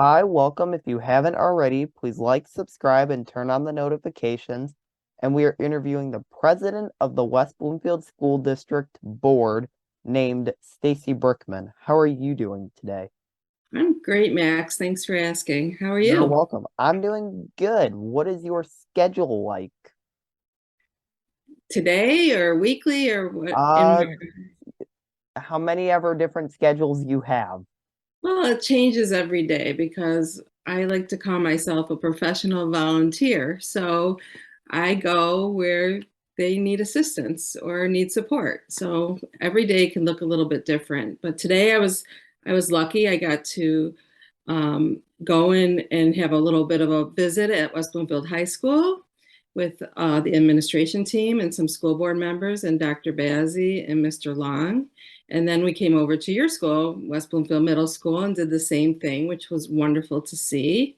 Hi, welcome. If you haven't already, please like, subscribe, and turn on the notifications. And we are interviewing the president of the West Bloomfield School District Board named Stacy Brickman. How are you doing today? I'm great, Max. Thanks for asking. How are You're you? welcome. I'm doing good. What is your schedule like? Today or weekly or what? Uh, how many ever different schedules you have? Well, it changes every day because I like to call myself a professional volunteer. So I go where they need assistance or need support. So every day can look a little bit different. But today I was lucky. I got to go in and have a little bit of a visit at West Bloomfield High School with the administration team and some school board members and Dr. Bazzi and Mr. Long. And then we came over to your school, West Bloomfield Middle School, and did the same thing, which was wonderful to see.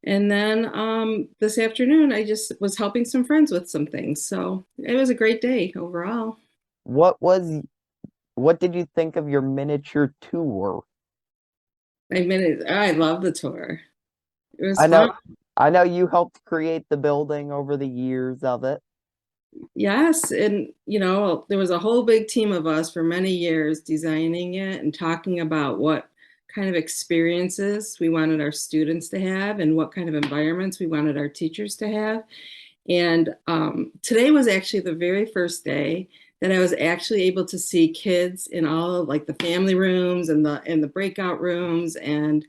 And then this afternoon, I just was helping some friends with some things. So it was a great day overall. What was, what did you think of your miniature tour? I love the tour. It was I fun. know, I know you helped create the building over the years of it. Yes, and there was a whole big team of us for many years designing it and talking about what kind of experiences we wanted our students to have and what kind of environments we wanted our teachers to have. And today was actually the very first day that I was actually able to see kids in all of like the family rooms and the breakout rooms and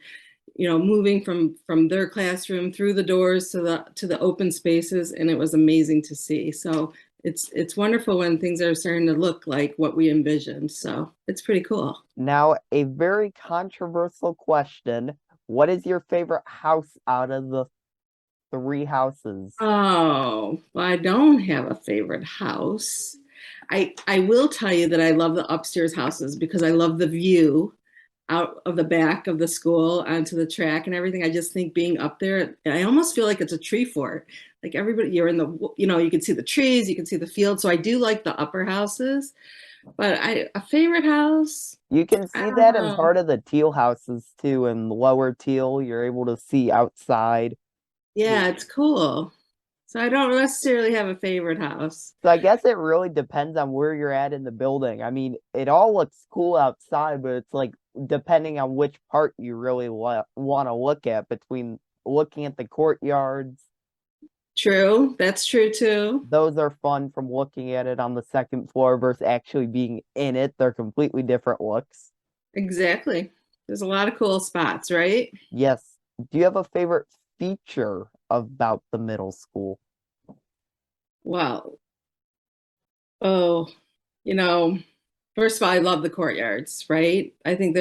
moving from their classroom through the doors to the open spaces, and it was amazing to see. So it's wonderful when things are starting to look like what we envisioned. So it's pretty cool. Now, a very controversial question. What is your favorite house out of the three houses? Oh, well, I don't have a favorite house. I will tell you that I love the upstairs houses because I love the view out of the back of the school onto the track and everything. I just think being up there, I almost feel like it's a tree fort. Like everybody, you're in the, you can see the trees, you can see the field. So I do like the upper houses, but a favorite house, You can I see don't that in know. part of the teal houses too. In lower teal, you're able to see outside. Yeah, it's cool. So I don't necessarily have a favorite house. So I guess it really depends on where you're at in the building. I mean, it all looks cool outside, but it's like depending on which part you really want to look at between looking at the courtyards. True, that's true too. Those are fun from looking at it on the second floor versus actually being in it. They're completely different looks. Exactly. There's a lot of cool spots, right? Yes. Do you have a favorite feature about the middle school? Well, oh, you know, first of all, I love the courtyards, right? I think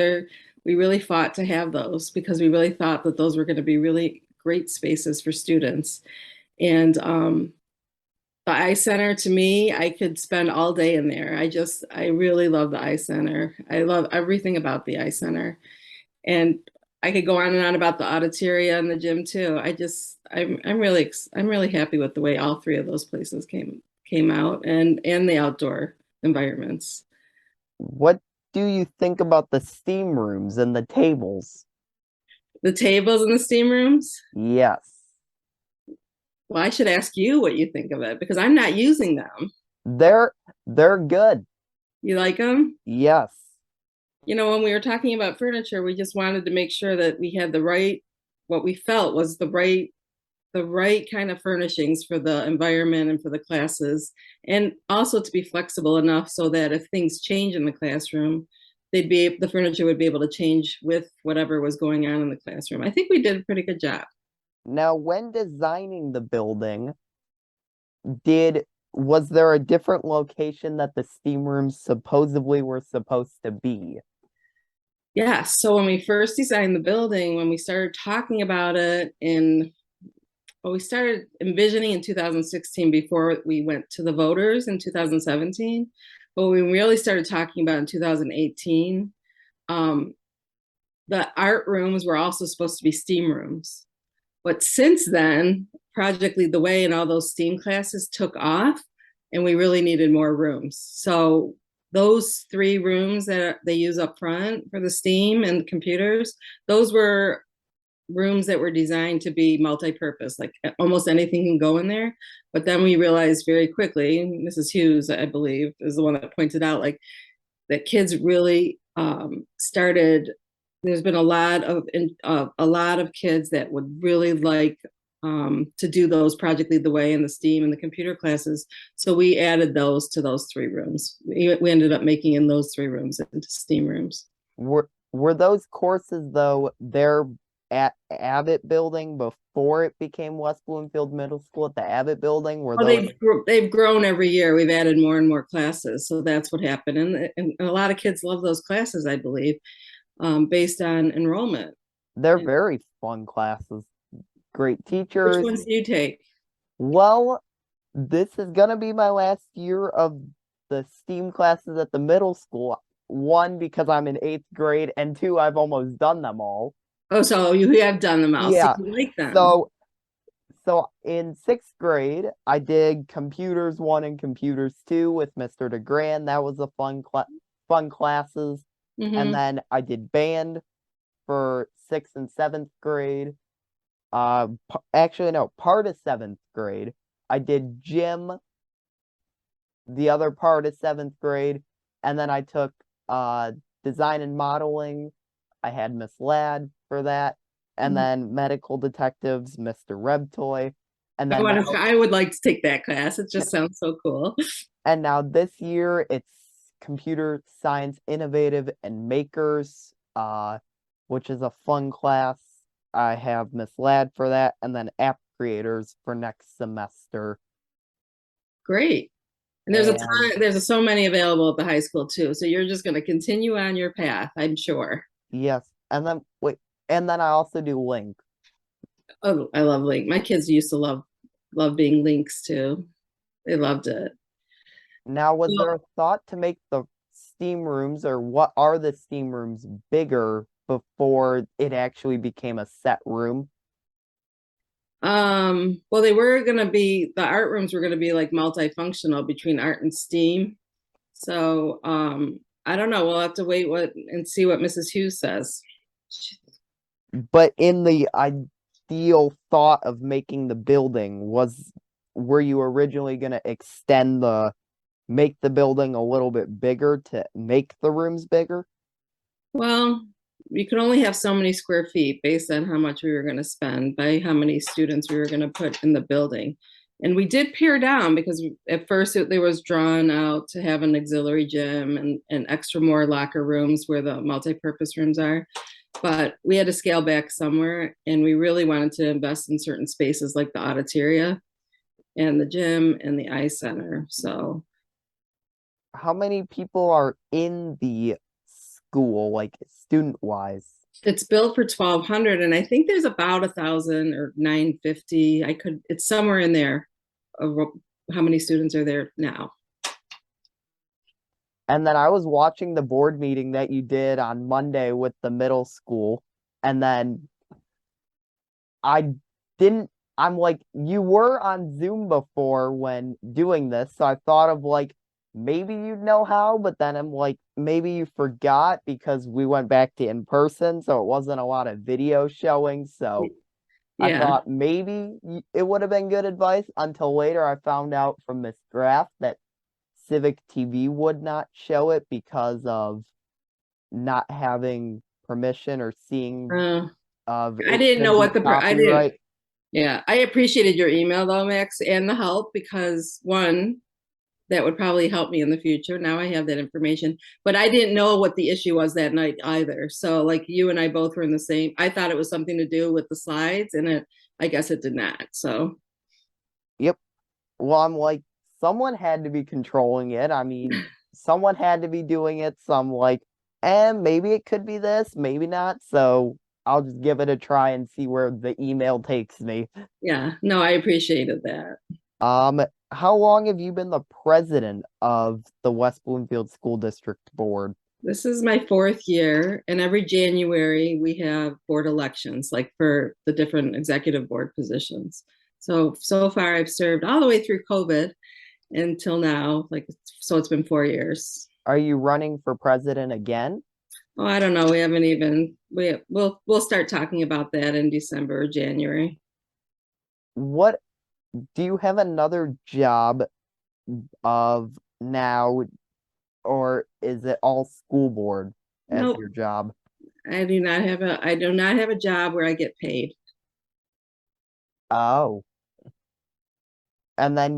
we really fought to have those because we really thought that those were going to be really great spaces for students. And the Eye Center, to me, I could spend all day in there. I really love the Eye Center. I love everything about the Eye Center. And I could go on and on about the auditoria and the gym too. I'm really happy with the way all three of those places came out and the outdoor environments. What do you think about the steam rooms and the tables? The tables in the steam rooms. Yes. Well, I should ask you what you think of it because I'm not using them. They're they're good. You like them? Yes. When we were talking about furniture, we just wanted to make sure that we had what we felt was the right kind of furnishings for the environment and for the classes, and also to be flexible enough so that if things change in the classroom, the furniture would be able to change with whatever was going on in the classroom. I think we did a pretty good job. Now, when designing the building, did was there a different location that the steam rooms supposedly were supposed to be? Yeah, so when we first designed the building, when we started talking about it we started envisioning in 2016 before we went to the voters in 2017. But we really started talking about in 2018, um, the art rooms were also supposed to be STEAM rooms. But since then, Project Lead the Way and all those STEAM classes took off, and we really needed more rooms. So those three rooms that they use up front for the STEAM and computers, those were rooms that were designed to be multi-purpose, like almost anything can go in there. But then we realized very quickly, Mrs. Hughes, I believe, is the one that pointed out, like that kids really started. There's been a lot of kids that would really like to do those Project Lead the Way and the STEAM and the computer classes. So we added those to those 3 rooms. We ended up making in those 3 rooms into STEAM rooms. Were those courses though there at Abbott Building before it became West Bloomfield Middle School at the Abbott Building? Were Well, those they've grown every year. We've added more and more classes, so that's what happened. And a lot of kids love those classes, I believe, based on enrollment. they're And very fun classes. Great which teachers. ones do you take? Well, this is gonna be my last year of the STEAM classes at the middle school. One, because I'm in 8th grade, and two, I've almost done them all. Oh, so you have done them all, so Yeah. you like them. So so in 6th grade, I did computers 1 and computers 2 with Mr. DeGrand. That was a fun classes. And Mm-hmm. then I did band for 6th and 7th grade. Actually, no, part of 7th grade. I did gym the other part of 7th grade. And then I took design and modeling. I had Miss Ladd for that. And then medical detectives, Mr. Rebtoy. And then now, I would like to take that class. It just sounds so cool. and now this year it's computer science innovative and makers, which is a fun class. I have Miss Ladd for that, and then app creators for next semester. Great. And And there's so many available at the high school too. So you're just going to continue on your path, I'm sure. yes, and then wait, and then I also do Link. Oh, I love Link. My kids used to love being Links too. They loved it. Now, was Well, there a thought to make the Steam rooms, or what are the Steam rooms bigger before it actually became a set room? well, they were gonna be the art rooms were gonna be like multifunctional between art and STEAM. So I don't know. We'll have to wait and see what Mrs. Hughes says. But in the ideal thought of making the building, were you originally going to make the building a little bit bigger to make the rooms bigger? Well, we could only have so many square feet based on how much we were going to spend by how many students we were going to put in the building. And we did pare down because at first there was drawn out to have an auxiliary gym and extra more locker rooms where the multi-purpose rooms are. But we had to scale back somewhere, and we really wanted to invest in certain spaces like the auditoria and the gym and the eye center. So How many people are in the school, like student wise? it's built for 1,200, and I think there's about 1,000 or 950. It's somewhere in there of how many students are there now. And then I was watching the board meeting that you did on Monday with the middle school, and then I didn't, I'm like, you were on Zoom before when doing this, so I thought of like, maybe you'd know how, but then I'm like, maybe you forgot because we went back to in person, so it wasn't a lot of video showing, so I Yeah. thought maybe it would have been good advice until later I found out from Miss Graff that Civic TV would not show it because of not having permission or seeing of I it didn't could know be what I didn't. copyright. Yeah, I appreciated your email though, Max, and the help because one, that would probably help me in the future. Now I have that information, but I didn't know what the issue was that night either. So like you and I both were in the same. I thought it was something to do with the slides, and I guess it did not. So Yep. Well, I'm like, someone had to be controlling it. I mean, someone had to be doing it. So I'm like, and maybe it could be this, maybe not. So I'll just give it a try and see where the email takes me. yeah, no, I appreciated that. How long have you been the president of the West Bloomfield School District Board? This is my 4th year, and every January we have board elections, like for the different executive board positions. So far I've served all the way through COVID until now, so it's been 4 years. Are you running for president again? Oh, I don't know. We haven't even we'll start talking about that in December or January. What do you have another job of now, or is it all school board as Nope. your job? I do not have a job where I get paid. Oh, and then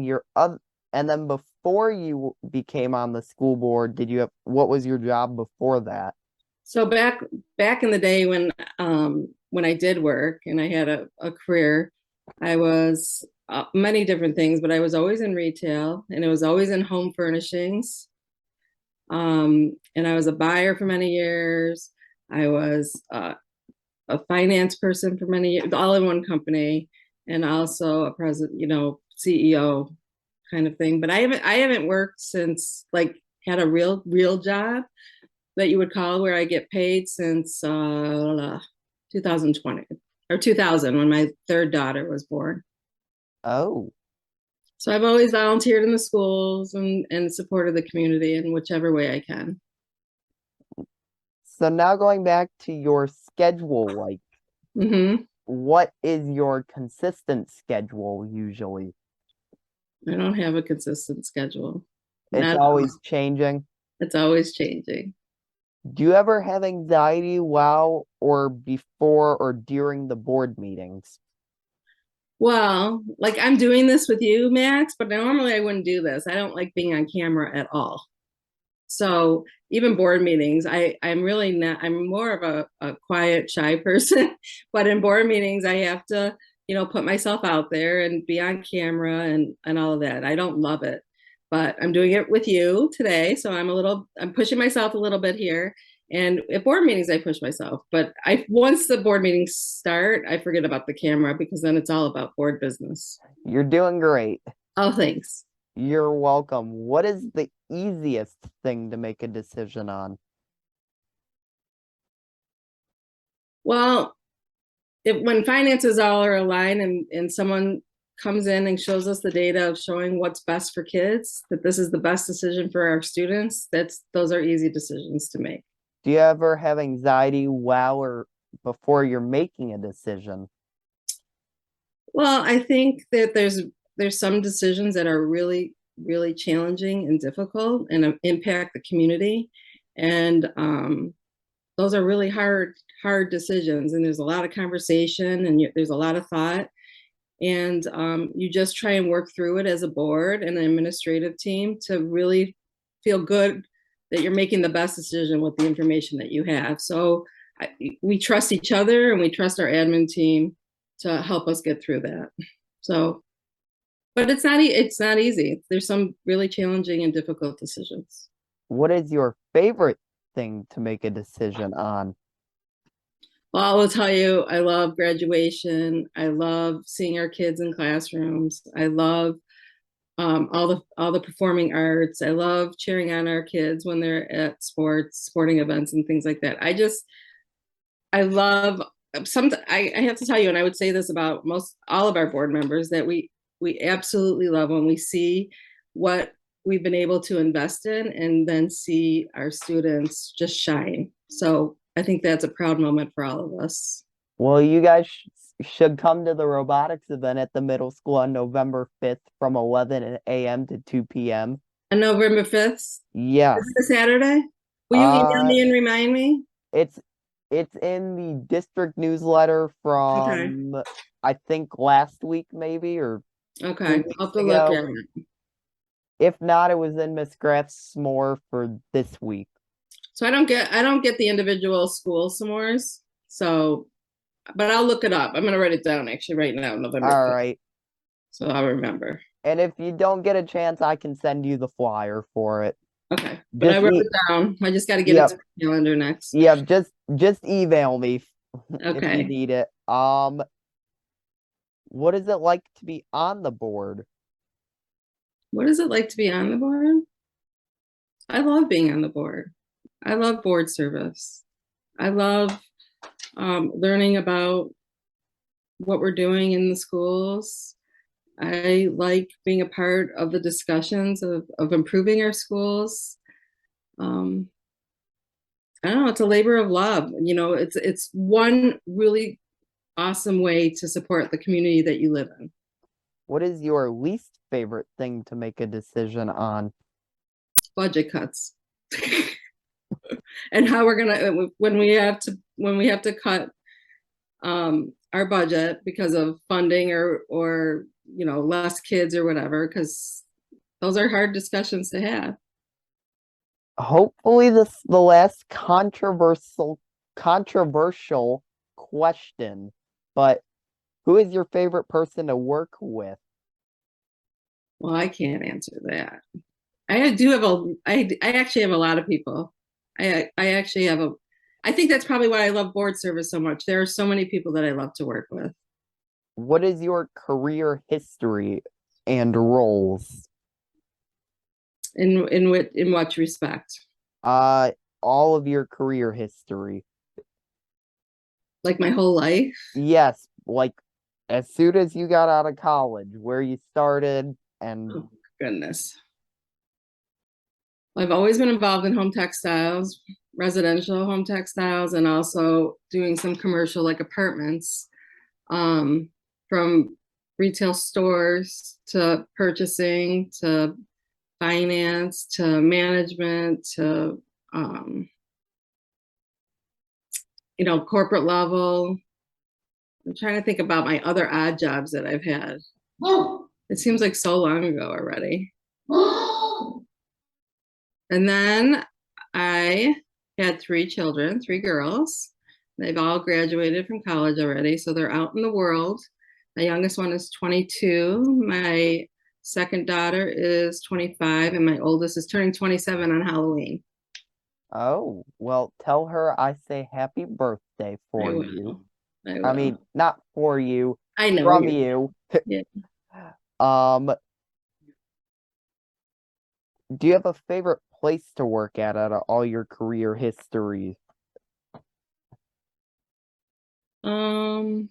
and then before you became on the school board, what was your job before that? So back in the day when I did work and I had a career, I was many different things, but I was always in retail and it was always in home furnishings. And I was a buyer for many years. I was a finance person for many years, all in one company, and also a president, CEO kind of thing. But I haven't worked since like had a real job that you would call where I get paid since 2020 or 2000 when my third daughter was born. Oh, So I've always volunteered in the schools and supported the community in whichever way I can. so now going back to your schedule, like Hmm. what is your consistent schedule usually? I don't have a consistent schedule. It's Not always changing. It's always changing. Do you ever have anxiety while or before or during the board meetings? Well, like I'm doing this with you, Max, but normally I wouldn't do this. I don't like being on camera at all. So even board meetings, I'm really not, I'm more of a quiet, shy person. But in board meetings, I have to, put myself out there and be on camera and all of that. I don't love it, but I'm doing it with you today. So I'm pushing myself a little bit here. And at board meetings, I push myself. But once the board meetings start, I forget about the camera because then it's all about board business. You're doing great. Oh, thanks. You're welcome. What is the easiest thing to make a decision on? Well, when finances all are aligned and someone comes in and shows us the data of showing what's best for kids, that this is the best decision for our students, those are easy decisions to make. Do you ever have anxiety while or before you're making a decision? Well, I think that there's some decisions that are really challenging and difficult and impact the community, and those are really hard decisions. And there's a lot of conversation and there's a lot of thought, and you just try and work through it as a board and an administrative team to really feel good that you're making the best decision with the information that you have. So we trust each other and we trust our admin team to help us get through that. So, but it's not easy. There's some really challenging and difficult decisions. What is your favorite thing to make a decision on? Well, I will tell you, I love graduation. I love seeing our kids in classrooms. I love all the performing arts. I love cheering on our kids when they're at sporting events and things like that. I love I have to tell you, and I would say this about most all of our board members, that we absolutely love when we see what we've been able to invest in and then see our students just shine. So I think that's a proud moment for all of us. Well, you guys should come to the robotics event at the middle school on November 5th from 11 a.m. to 2 p.m. On November 5th, is Yes. it a Saturday? Will you email Uh, me and remind me? it's it's in the district newsletter Okay. from I think last week maybe or two Okay. I'll have weeks to look ago. at it. If not, it was in Miss Graff's s'more for this week. So I don't get the individual school s'mores. So, but I'll look it up. I'm gonna write it down actually right now, November All 5th. right. So I'll remember. And if you don't get a chance, I can send you the flyer for it. Okay. But I Just wrote e it down. I just got to get it to Yep. the calendar next. Yep, just email me if you Okay. need it. What is it like to be on the board? What is it like to be on the board? I love being on the board. I love board service. I love learning about what we're doing in the schools. I like being a part of the discussions of improving our schools. Um, I don't know, it's a labor of love. It's one really awesome way to support the community that you live in. What is your least favorite thing to make a decision on? Budget cuts. And how we're gonna when we have to cut our budget because of funding or less kids or whatever, because those are hard discussions to have. Hopefully this the last controversial question, but who is your favorite person to work with? Well, I can't answer that. I actually have a lot of people. I actually have a I think that's probably why I love board service so much. There are so many people that I love to work with. What is your career history and roles? In what respect? Uh, all of your career history. Like my whole life? Yes, like as soon as you got out of college, where you started, and Oh, goodness. I've always been involved in home textiles, residential home textiles, and also doing some commercial like apartments, from retail stores to purchasing to finance to management to corporate level. I'm trying to think about my other odd jobs that I've had. It seems like so long ago already. And then I had three children, three girls. They've all graduated from college already, so they're out in the world. My youngest one is 22. My second daughter is 25, and my oldest is turning 27 on Halloween. oh, well, tell her I say happy birthday I for you. will. I I mean, will. not for you, I know from you're. you. Yeah. Um, do you have a favorite place to work at out of all your career history? Um.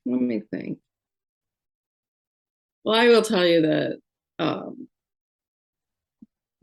Let me think. Well, I will tell you that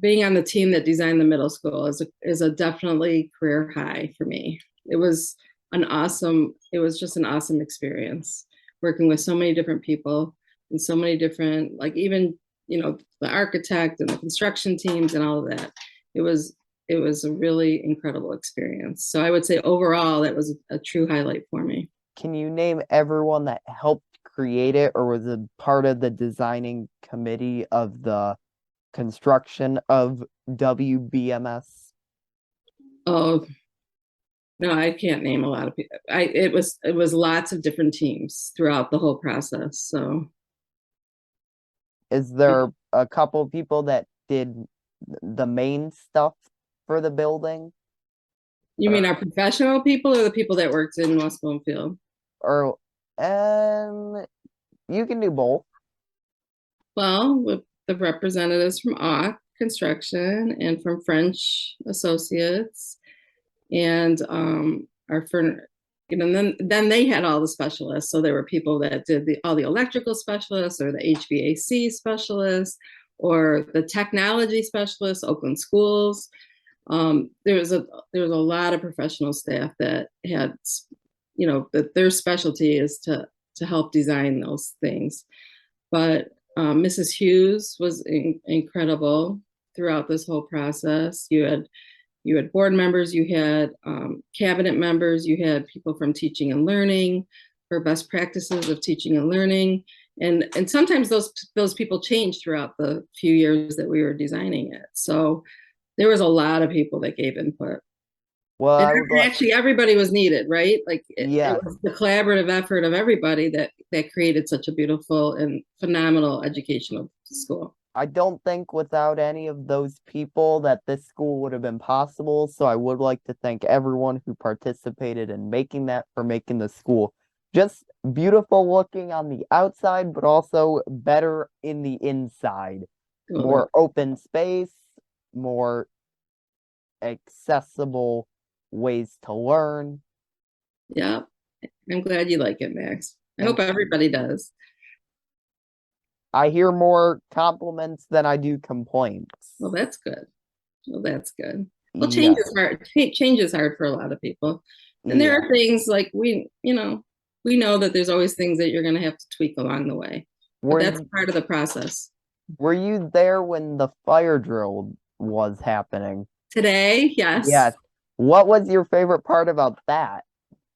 being on the team that designed the middle school is a definitely career high for me. It was just an awesome experience working with so many different people and so many different, like even, the architect and the construction teams and all of that. It was it was a really incredible experience. So I would say overall that was a true highlight for me. Can you name everyone that helped create it or was a part of the designing committee of the construction of WBMS? Oh, no, I can't name a lot of people. It was lots of different teams throughout the whole process. So Is there a couple of people that did the main stuff for the building? you mean Or our professional people or the people that worked in West Bloomfield? or you can do both. Well, with the representatives from AUK Construction and from French Associates and our furniture. And then they had all the specialists. So there were people that did all the electrical specialists or the HVAC specialists or the technology specialists, Oakland Schools. There was a lot of professional staff that had, that their specialty is to help design those things. But Mrs. Hughes was incredible throughout this whole process. You had board members, you had cabinet members, you had people from teaching and learning for best practices of teaching and learning. And sometimes those people changed throughout the few years that we were designing it. So there was a lot of people that gave input. Well, And I would like, actually everybody was needed, right? Like it yes. was the collaborative effort of everybody that created such a beautiful and phenomenal educational school. I don't think without any of those people that this school would have been possible. So I would like to thank everyone who participated in making that for making the school just beautiful looking on the outside, but also better in the inside. Well, More open space, more accessible ways to learn. yeah, I'm glad you like it, Max. I hope And everybody does. I hear more compliments than I do Well, complaints. that's good. Well, that's good. Well, change Yes, is hard. Change is hard for a lot of people. And there yeah. are things like we know that there's always things that you're going to have to tweak along the way, but Were that's you, part of the process. were you there when the fire drill was happening? Today, yes. Yes. What was your favorite part about that?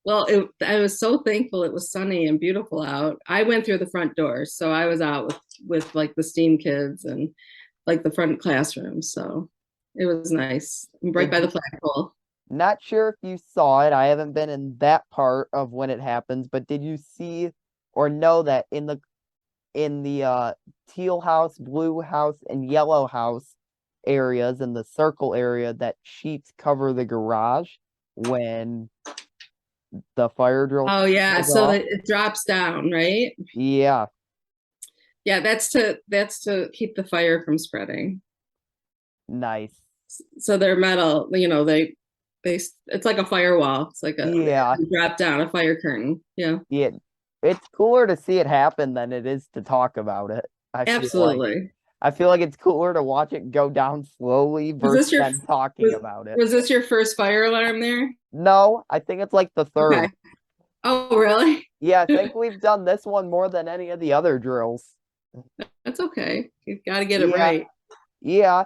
Well, I was so thankful it was sunny and beautiful out. I went through the front doors, so I was out with like the STEAM kids and like the front classrooms. So it was nice. Right Did by the you, flagpole. not sure if you saw it. I haven't been in that part of when it happens, but did you see or know that in the teal house, blue house, and yellow house areas in the circle area that sheets cover the garage when the fire drill Oh yeah, goes so off? that it drops down, right? Yeah, Yeah, that's to keep the fire from spreading. nice. So they're metal, they it's like a firewall. It's like a Yeah, they drop down a fire curtain. Yeah, yeah. It's cooler to see it happen than it is to talk about it. absolutely. I feel like it's cooler to watch it go down slowly Was versus this your them talking was about it. was this your first fire alarm there? No, I think it's like the third Okay. one. Oh, really? Yeah, I think we've done this one more than any of the other drills. That's okay. You got to get it Yeah, right. yeah.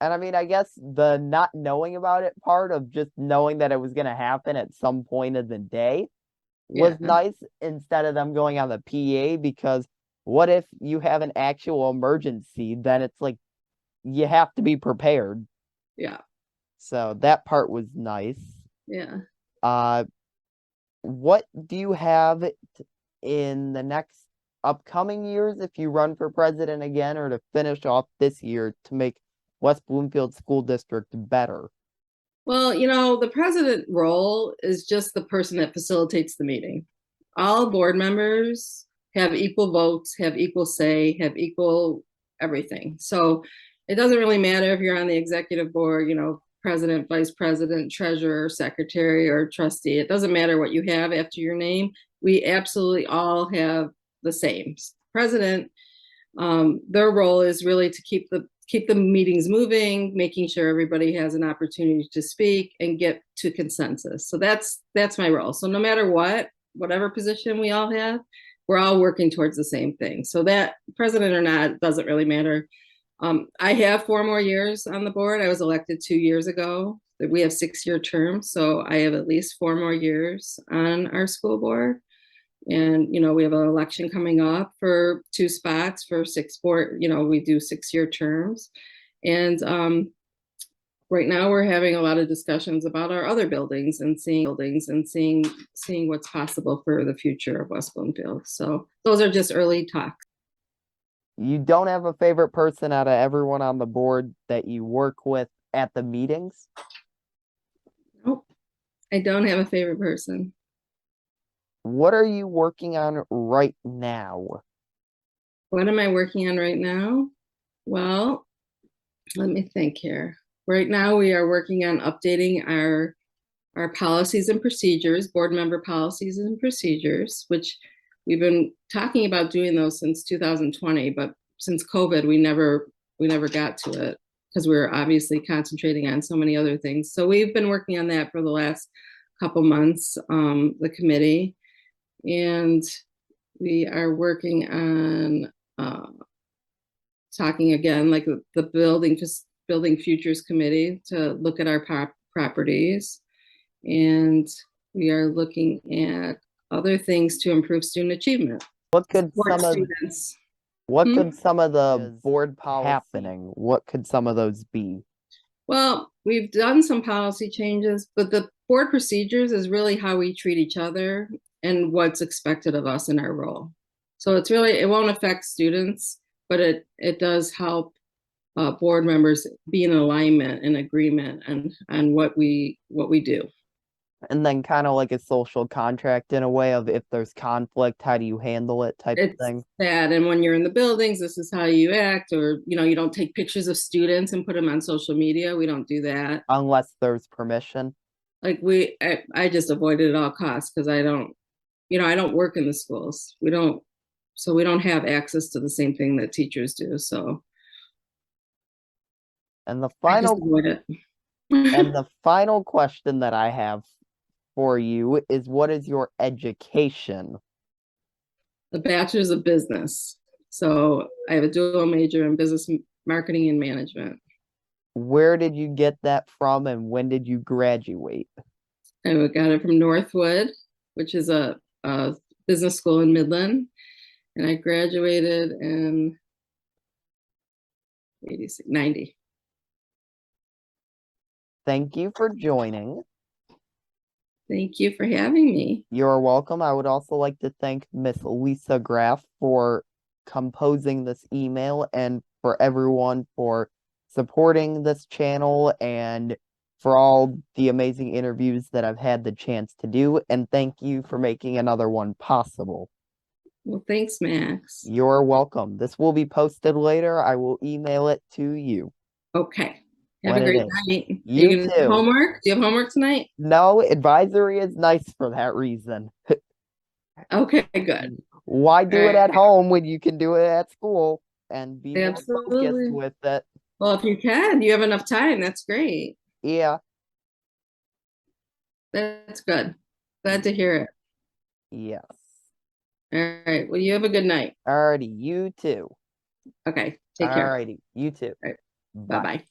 And I mean, I guess the not knowing about it part of just knowing that it was going to happen at some point in the day was Yeah, nice instead of them going on the PA because what if you have an actual emergency? Then it's like you have to be prepared. yeah, So that part was nice. yeah. Uh, what do you have in the next upcoming years if you run for president again or to finish off this year to make West Bloomfield School District better? Well, the president role is just the person that facilitates the meeting. All board members have equal votes, have equal say, have equal everything. So it doesn't really matter if you're on the executive board, president, vice president, treasurer, secretary, or trustee. It doesn't matter what you have after your name. We absolutely all have the same. President, their role is really to keep the meetings moving, making sure everybody has an opportunity to speak and get to consensus. So that's my role. So no matter whatever position we all have, we're all working towards the same thing. So that president or not doesn't really matter. I have 4 more years on the board. I was elected 2 years ago. We have 6-year terms, so I have at least 4 more years on our school board. And we have an election coming up for 2 spots for 6 board. We do 6-year terms, and right now we're having a lot of discussions about our other buildings and seeing what's possible for the future of West Bloomfield. So those are just early talks. You don't have a favorite person out of everyone on the board that you work with at the meetings? Nope, I don't have a favorite person. What are you working on right now? What am I working on right now? Well, let me think here. Right now, we are working on updating our policies and procedures, board member policies and procedures, which we've been talking about doing those since 2020, but since COVID, we never got to it because we were obviously concentrating on so many other things. So we've been working on that for the last couple months, the committee, and we are working on talking again, like the building futures committee to look at our properties. And we are looking at other things to improve student achievement, What could support some of students. what Hmm? could some of the board policies happening? What could some of those be? Well, we've done some policy changes, but the board procedures is really how we treat each other and what's expected of us in our role. So it won't affect students, but it does help board members be in alignment and agreement and what we do. And then kind of like a social contract in a way of if there's conflict, how do you handle it type of It's thing? that, and when you're in the buildings, this is how you act, or you don't take pictures of students and put them on social media. We don't do that. Unless there's permission. Like I just avoid it at all costs because I don't work in the schools. We don't have access to the same thing that teachers do. So And the I just final avoid it. and the final question that I have for you is, what is your education? A bachelor's of business. So I have a dual major in business marketing and management. Where did you get that from and when did you graduate? I got it from Northwood, which is a business school in Midland. And I graduated in 90. Thank you for joining. Thank you for having me. You're welcome. I would also like to thank Miss Lisa Graff for composing this email and for everyone for supporting this channel and for all the amazing interviews that I've had the chance to do. And thank you for making another one possible. Well, thanks, Max. You're welcome. This will be posted later. I will email it to you Okay. Have when a it great is. night. Are You you going to do too. homework? Do you have homework tonight? No, advisory is nice for that reason. Okay, good. Why All do it right. at home when you can do it at school and be more focused Absolutely. with it? Well, if you can, you have enough time. That's great. Yeah. That's good. Glad to hear it. Yes. All right. Well, you have a good night. Alrighty, you too. Okay. Take care. Alrighty, you too. All right. Bye. Bye-bye.